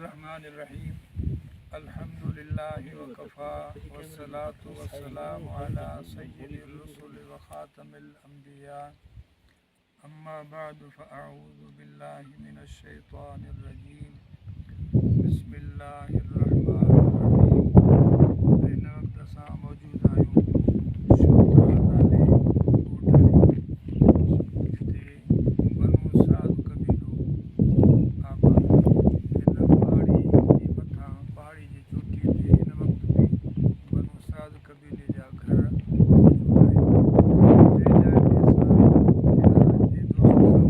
बिस्मिल्लाहिर्रहमानिर्रहीम अल्हम्दुलिल्लाहि व कफ़ा वस्सलातु वस्सलामु अला सय्यिदिर रुसुल व ख़ातमिल अंबिया अम्मा बअदु फ़अऊज़ु बिल्लाहि मिनश शैतानिर रजीम बिस्मिल्लाहिर्रहमानिर्रहीम। हिन वक़्त असां मौजूद आहियूं शोतरा नाले हिते बनु साद कबीलो आबाद हिन पहाड़ी जे मथां पहाड़ी जी चोटी ते हिन वक़्त में बनु साद कबीले जा घर मौजूद आहिनि। जंहिं जाइ ते असां हिन जे दोस्त सां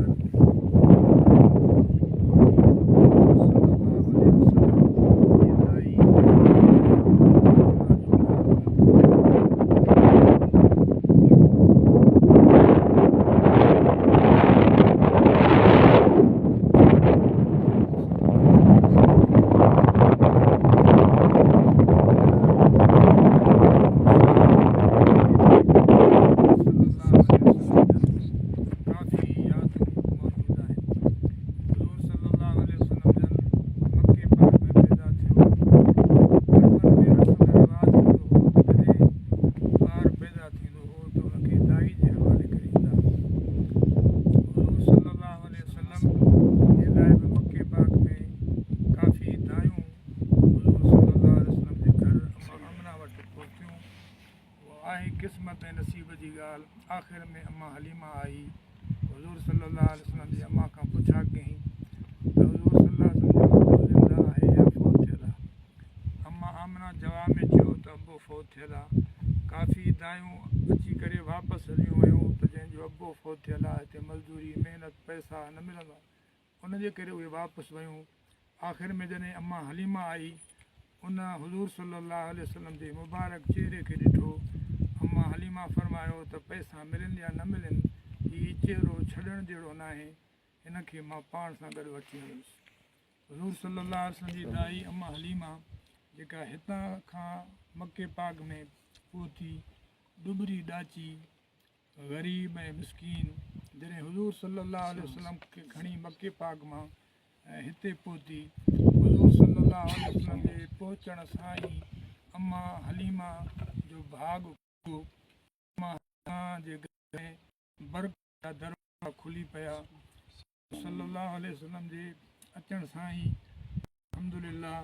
किस्मत ऐं नसीब जी ॻाल्हि। आख़िर में अम्मा हलीमा आई, हुज़ूर सल्लल्लाहु अलैहि वसल्लम जी अम्मा खां पुछा कयईं त हुज़ूर सल्लल्लाहु अलैहि वसल्लम जो अब्बो ज़िंदा आहे या फ़ौत थियल आहे। अम्मा आमना जवाब में चयो त अब्बो फ़ौत थियल आहे। काफ़ी दायूं अची करे वापसि हलियूं वियूं त जंहिंजो अब्बो फ़ौत थियल आहे हिते मज़दूरी महिनत पैसा न मिलंदा, उनजे करे उहे वापसि वियूं। आख़िर में जॾहिं अम्मा हलीमा आई, उन हुज़ूर सल्लल्लाहु अलैहि वसल्लम जे मुबारक चेहरे खे ॾिठो। अम्मा हलीमा फरमायो त पैसा मिलनि या न मिलनि, हीउ चेहरो छॾण जहिड़ो न आहे, हिनखे मां पाण सां गॾु वठी हलुसि। हुज़ूर सल्लल्लाहु अलैहि वसल्लम जी दाई अम्मा हलीमा जेका हितां खां मके पाक में पहुती, ॾुबरी ॾाची ग़रीब ऐं मिसकीन, जॾहिं हुज़ूर सल्लल्लाहु अलैहि वसल्लम खे खणी मके पाक मां हिते पहुती, हुज़ूर सल्लल्लाहु अलैहि वसल्लम जे पहुचण सां ई अम्मा हलीमा जो भाॻ जे घर में बरक़त जा दरवाज़ा खुली पिया। सल्लल्लाहु अलैहि वसल्लम जे अचण सां ई अल्हम्दुलिल्लाह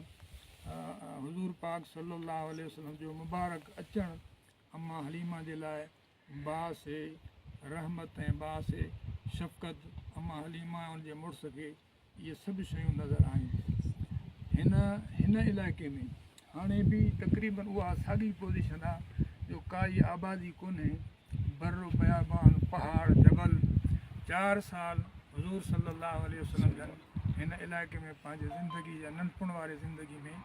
हुज़ूर पाक सल्लल्लाहु अलैहि वसल्लम जो मुबारक अचणु अम्मा हलीमा जे लाइ बास रहमत ऐं बास शफ़क़त। अम्मा हलीमा ऐं उनजे मुड़ुस खे इहे सभु शयूं नज़र आयूं। हिन इलाइक़े में हाणे बि तक़रीबन उहा साॻी पोज़ीशन आहे जो काई आबादी कोन्हे, बर बयाबान पहाड़ जबल। 4 साल हुज़ूर सल्लल्लाहु अलैहि वसल्लम जन हिन इलाइक़े में पंहिंजी ज़िंदगी या नंढपण वारी ज़िंदगी में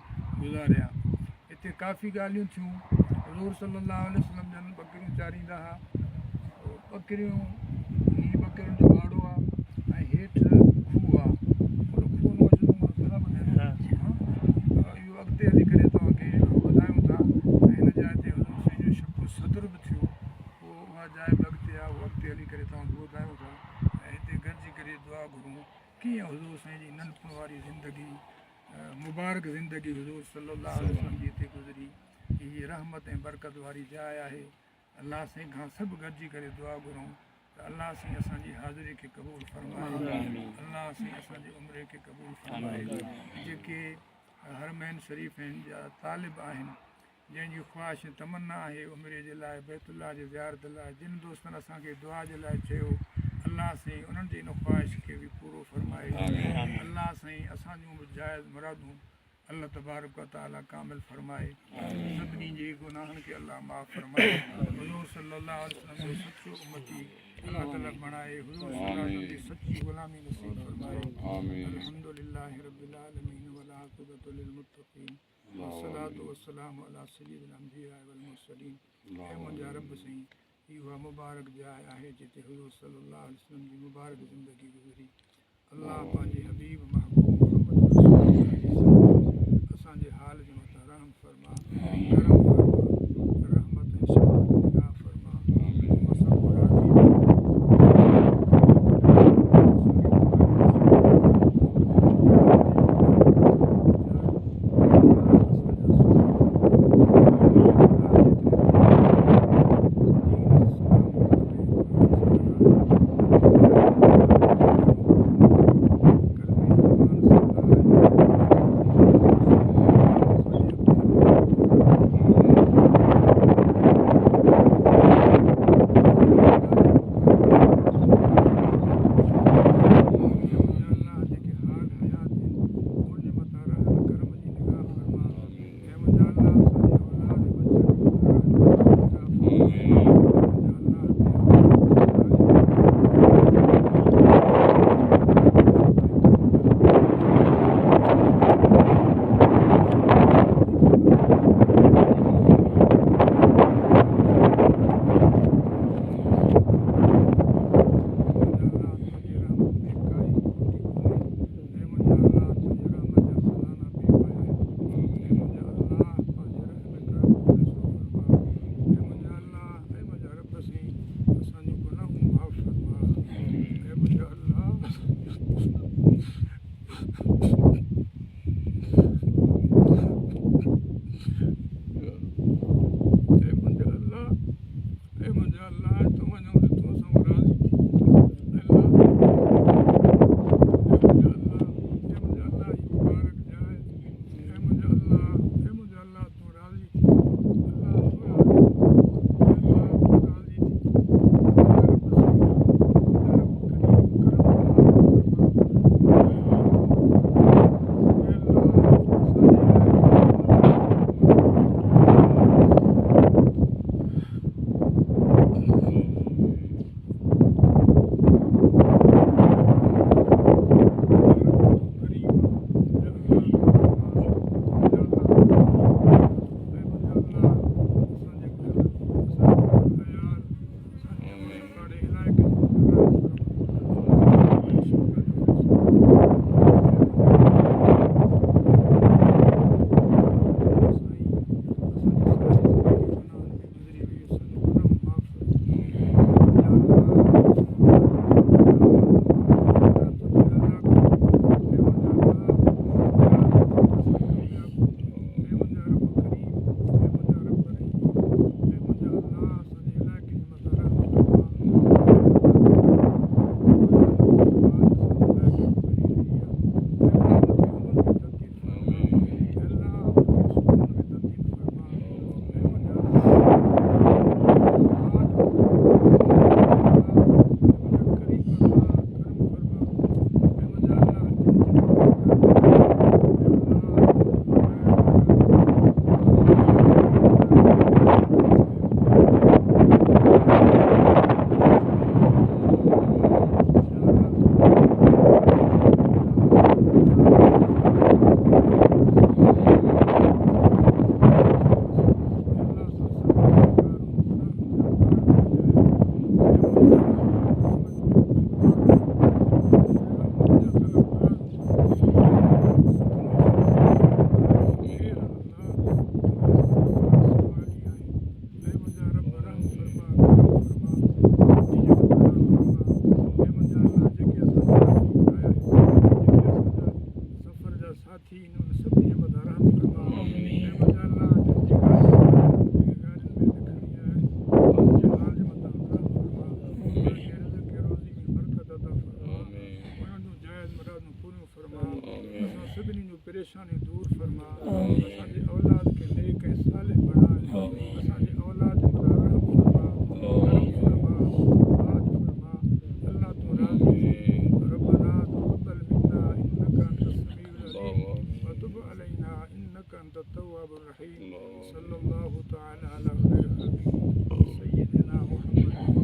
गुज़ारिया। हिते काफ़ी ॻाल्हियूं थियूं। हुज़ूर सल्लल्लाहु अलैहि वसल्लम जन ॿकरियूं चारींदा हुआ। ॿकरियूं हीअ ॿकरियुनि जो वाड़ो आहे ऐं हेठि खूह आहे। खूह मौजूदु इहो अॻिते हली करे तव्हांखे ॿुधायूं था। ऐं हिन जाइ ते हुज़ूर साईं जो शब सदर बि थियो, उहा जाइ बि अॻिते आहे, उहा अॻिते हली करे तव्हांखे ॿुधायूं था। ऐं हिते गॾिजी करे दुआ घुरूं कीअं हुज़ूर साईं जी नंढपण वारी ज़िंदगी, मुबारक ज़िंदगी हुज़ूर सल्लल्लाहु अलैहि वसल्लम जी हिते गुज़री। हीअ रहमत ऐं बरकत वारी जाइ आहे। अलाह साईं खां सभु गॾिजी करे दुआ घुरूं त अलाह साईं असांजी हाज़िरी खे क़बूलु फ़रमाए, अलाह साईं असांजे उमिरि खे क़बूलु फ़रमाए। जेके हरमैन शरीफ़नि जा तालिब आहिनि, जंहिंजी ख़्वाहिश तमन्ना आहे उमिरि जे लाइ बैतुल्लाह जे ज़ियारत लाइ, जिन दोस्तनि असांखे दुआ जे लाइ चयो, अलाह साईं उन्हनि जी इन ख़्वाहिश खे बि पूरो फ़रमाए। अलाह साईं असांजूं बि जाइज़ मुरादूं अल्लाह तबारक व तआला कामिल फ़रमाए। सभिनी जे गुनाहनि खे अल्लाह माफ़ फ़रमाए। हुज़ूर सल्लल्लाहु अलैहि वसल्लम जो सचो उम्मती अल्लाह ताला बणाए। हुज़ूर सल्लल्लाहु अलैहि वसल्लम जी सच्ची ग़ुलामी नसीब फ़रमाए। अल्हम्दुलिल्लाहि रब्बिल आलमीन वल आक़िबतु लिल मुत्तक़ीन वस्सलातु वस्सलामु अला सय्यिदिल अंबिया वल मुरसलीन। ऐं मुंहिंजा रब साईं, इहा मुबारक जाइ आहे जिते हुज़ूर सल्लल्लाहु अलैहि वसल्लम जी मुबारक ज़िंदगी गुज़री। अल्लाह पंहिंजे हबीब महबूब मोहम्मद असांजे हाल जे मथां रहम फरमा, करम फरमा, रहमत ऐं शफ़क़त निगाह फरमा। सभु राज़ी उन सभिनी जे मथां रहम फरमा ऐं मज़ा अल्लाह जेकी ॻाल्हि में लिखणी आहे उनजे हाल जे मथां रहम फरमा उनखे रिज़्क़ ऐं रोज़ी में बरकत अता फरमा उन्हनि जूं जाइज़ मुरादूं पूरियूं फरमा असां सभिनी जूं परेशानियूं दूर फरमा असांजे औलाद खे नेक ऐं सालिह बणाए असांजे औलाद जे मथां रहम फरमा करम फरमा आज फरमा अल्लाह तूं राज़ी थी रब्बना तक़ब्बल मिन्ना इन्नका अंत समीउल अलीम व तुब अलैना इन्नका अंत तव्वाबुर रहीम सल्लल्लाहु तआला अला खैर खल्क़िही सय्यिदिना मुहम्मद